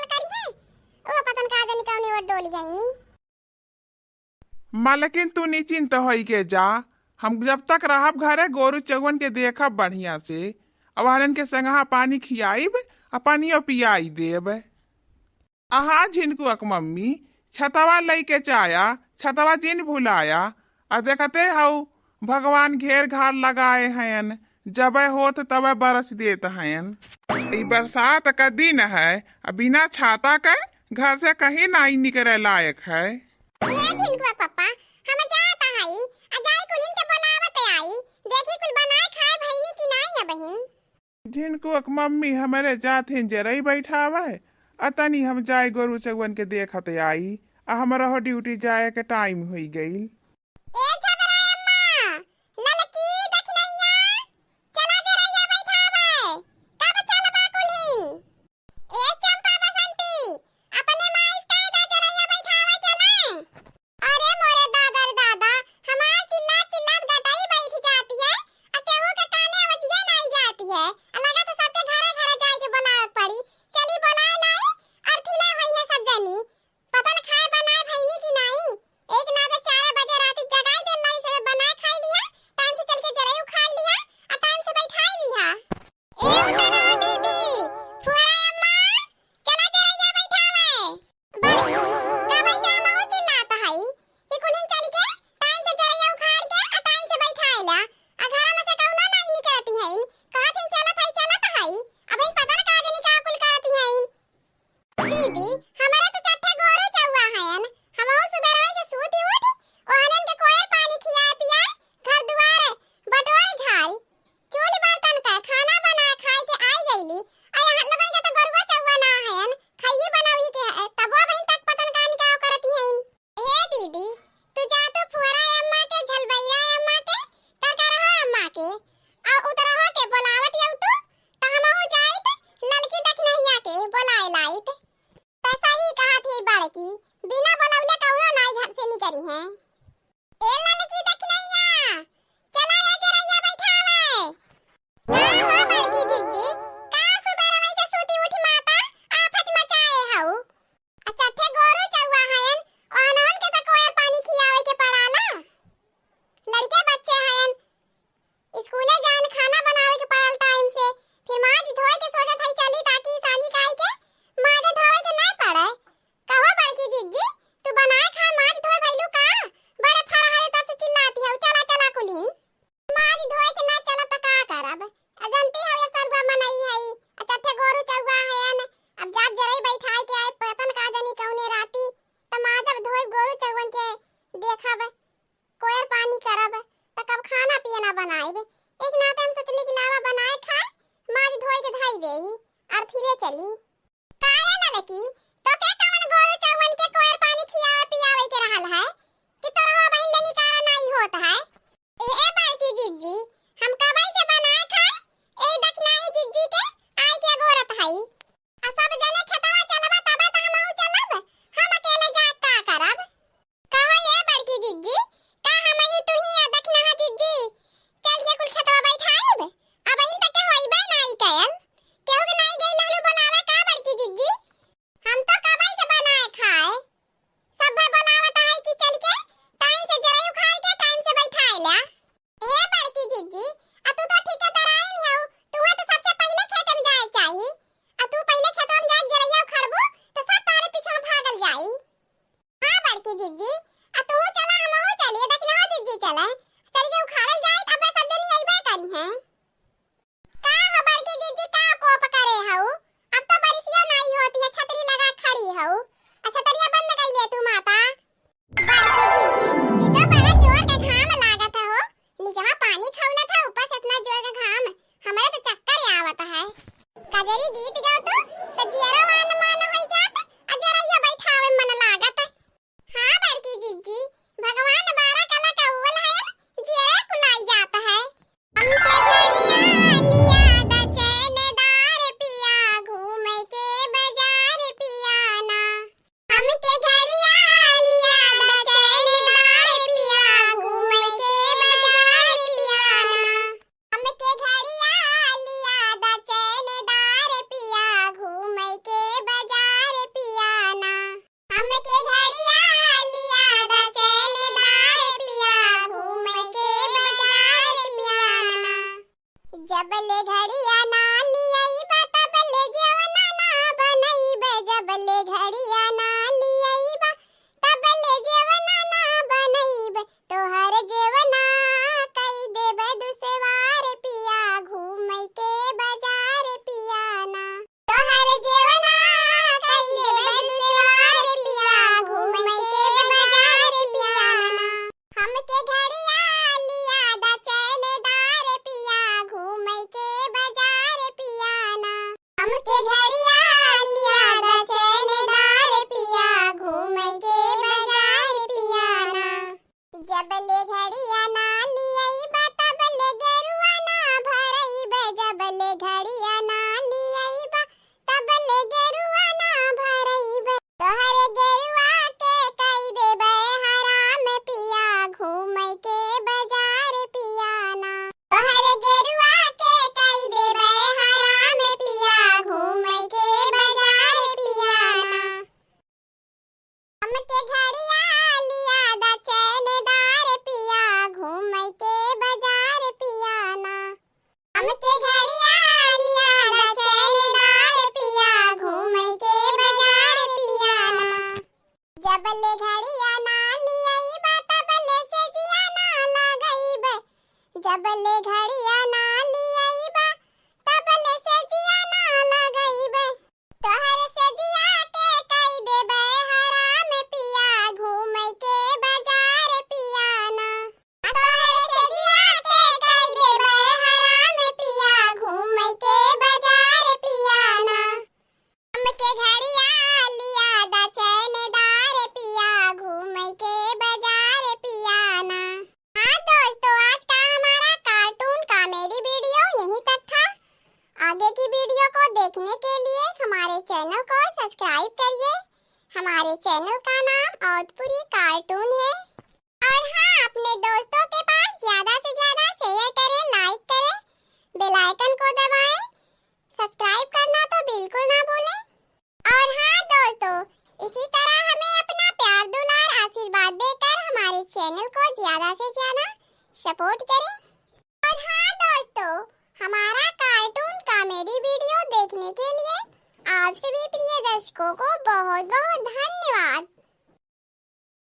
चल करिए ओ पतन का जनी कौनी वो डोली गई नी। मालकिन तू निश्चिंत होई के जा। हम जब तक रहब घरे गोरु चौवन के देखब बढ़िया से। अब हरन के संगहा पानी खियाइब आ पानियो पियाई देब। आहा झिनकुआ के मम्मी छतवा लई के चाया छतवा जिन भुलाया। आ देखते हऊ भगवान घेर घार लगाए हैं, जब होत तब बरस देत हैं। ई बरसात का दिन है, बिना छाता के घर से कहीं नहीं निकले लायक है। ये झिनकुआ पापा हम जाता हई अजाई कुलिन के बुलावत आई, देखी कुल बनाए खाए भईनी की नहीं है बहिन। झिनकुआ के मम्मी हमारे जाथिन जरई बैठावे अतनी हम जाए गोरु चौवन के देखत आई। आ हमारा हो ड्यूटी जाए के टाइम हुई गई। ए छबराय अम्मा ललकी दखनैया चला जरैया बैठावे कब चलबा कुलिन। ए चंपा बसंती अपने माइस का दा जरैया बैठावे चले। अरे मोरे दादा रे दादा हमार चिल्ला चिल्ला गटाई बैठ जाती है आ केहू के काने आवाज़ नहीं जाती है। लगा तो सबके घरे घरे जाए के बुलावे पड़ी। चली बुलाए लाई अरथिला भई है सब जनी पता न खाए बनाए भईनी की नहीं। एक ना तो 4 बजे रात जगाई दे लाई से बनाए खाई लिया, टाइम से चल के जरई उखाड़ लिया और टाइम से बैठाई लिया। ए उतरो दीदी फुआरा अम्मा चला जरैया बैठावे बड़की का भैया हम हो चिल्लाता है कि कुलिन चल के टाइम से जरैया उखाड़ के और टाइम से बैठाएला आ घर में से कहूना नहीं निकलती है। कहत हैं चलत है अब इन पता न का जनी का कुल करती है। दीदी हमारे तो चट्टे गोरो चौवा हैं, हम हो सुबह से सूती उठ ओहनन के कोयल पानी खियाए पियाए घर दुआर बटोर झाड़ चूल्ही बर्तन का खाना बना खाए के आई गईली। आ यहाँ लोगन के तो गोरवा चौवा ना हैं, खाइए बनावी के है तब वो बहन तक पतन का निकाह करती हैं। ए दीदी तू जा तो फुआरा अम्मा के झलबैरा अम्मा के तरकरहा अम्मा के आ उतरहा के बुलावत यौ तू त हम हो जाइत ललकी दखनैया के बुलाए लाइत। तैसा ही कहा थी बड़की बिना बुलावले कौनो नाई घर से निकली है। ए ललकी दखनैया चला रे जरैया बैठावे का हो बड़की दीदी का सुबह रवै से सूती उठ माता आफत मचाए हऊ। अच्छा ठे गोरू चौवा हैं ओहनन के त कोयल पानी खियावे के पड़ाला। लड़के बच्चे हैं स्कूले जान खाना बनावे के पड़ल टाइम से फिर माज धोए के सोचत है चली ताकि सांझी खाई के माज धोए के नहीं पड़े। कहो बड़की दीदी तू बनाए खा माज धोए भइलू का बड़े फरहारे तब से चिल्लाती है चला चला कुलिन। माज धोए के ना चला त का करब अजंती है सरबा मनई है चट्टे गोरू चौवा है। अब जब जरई बैठाई के आए पतन का जनी कौने राती त माजब धोए गोरू चौवन के देखब कोयल पानी करब त कब खाना पियना बनाएब। एक नाते हम सोचली कि लावा बनाए खाए माज धोए के धाई देही अरथिले चली। काहे ललकी तो के कवन गोरू चौवन के कोयल पानी खियावे पियावे के रहल है कि तोरहा बहिन ले निकारा नहीं होत है। ए बड़की जीजी हम कबई से बनाए खाए ए दखनाही जीजी के आई के गोरत हई आ सब जने खेतवा चलबा तबे त हमहु चलब हम अकेले जा का करब। कहो ये बड़की जीजी का हम ही तू ही दखनाहा जीजी चल के कुल खेतवा बैठाएब अब इन तक के होइबे नहीं कयल केहू के नहीं गई लहलू बुलावे का बड़की जीजी। हम तो कबई से बनाए खाए सब बुलावत है कि चल के टाइम से जरई उखाड़ के टाइम से बैठाएला। हे बड़की जीजी आ तू तो ठीक है तराइन हऊ तू तो सबसे पहले खेत में जाए चाहिए आ तू पहले खेत में जाके जरैया उखाड़बू तो सब तारे पीछे भागल जाई। हां बड़की जीजी आ तू चला हम हो चलिए दखना जीजी चले चल के उखाड़ल जाए तब सब जनी अइबे करी हैं। का हो बड़की जीजी का कोप करे हऊ अब तो बारिशिया नहीं होती है छतरी लगा खड़ी हऊ। अच्छा तरिया बंद कर ले तू माता। बड़की जीजी ई तो बड़ा जोर के घाम लागत हो नीचवा पानी खौलत है ऊपर से इतना जोर का घाम हमारे तो चक्कर आवत है। कजरी गीत गाओ तो जियरा मान मान होई जात आ जरैया बैठावे मन लागत। हां बड़की जीजी भगवान 12 कला का उवल है जियरा कुलाई जात है। हमके घड़िया लिया द चैनदार पिया घूमे के बाजार पिया ना ले घड़िया ना लियाइबा तब ले जेवना ना बनइब तोहर जेवना कई देबे दुसवार पिया घूमई के बाजार पिया ना तोहर जेवना कई देबे दुसवार पिया घूमई के बाजार पिया ना हमके घड़िया लिया दा चैनदार पिया घूमई के बाजार पिया ना हमके घड़िया लिया दा चैनदार पिया घूमई के बाजार पिया ना जब ले घड़िया ना लियाइबा तब ले गेरुआ ना भरइबे जब ले घड़िया ना लियाइबा तब ले गेरुआ ना भरइबे तोहर गेरुआ के कई देबे हराम पिया घूमई के बाजार पिया ना तोहर गेरुआ के कई देबे हराम पिया घूमई के बाजार पिया ना हमके घड़िया लिया दा चैनदार पिया घूमई के बाजार पिया ना हमके घड़िया लिया दा चैनदार पिया घूमई के बाजार पिया ना जब ले घड़िया ना लियाइबा तब ले सजिया ना लगइबे जब ले घड़िया ना लियाइबा तब ले सजिया ना लगइबे तोहर सजिया के कई देबे हराम पिया घूमई के बाजार पिया ना तोहर सजिया के कई देबे हराम पिया घूमई के बाजार पिया ना हमके घड़िया लिया दा चैनदार पिया घूमई के बाजार पिया ना हाँ दोस्तों, आज का हमारा कार्टून कॉमेडी वीडियो यहीं तक था। आगे की वीडियो को देखने के लिए हमारे चैनल को सब्सक्राइब करिए। हमारे चैनल का नाम औधपुरी कार्टून है। और हाँ, अपने दोस्तों के पास ज्यादा से ज्यादा शेयर करें, लाइक करें, बेल आइकन को दबाएं, सब्सक्राइब करना तो बिल्कुल ना भूलें। और हाँ दोस्तों, इसी तरह हमें अपना प्यार दुलार आशीर्वाद देकर हमारे चैनल को ज्यादा से ज्यादा सपोर्ट करें। और हाँ दोस्तों, हमारा कार्टून कॉमेडी वीडियो देखने के लिए आप सभी प्रिय दर्शकों को बहुत बहुत धन्यवाद।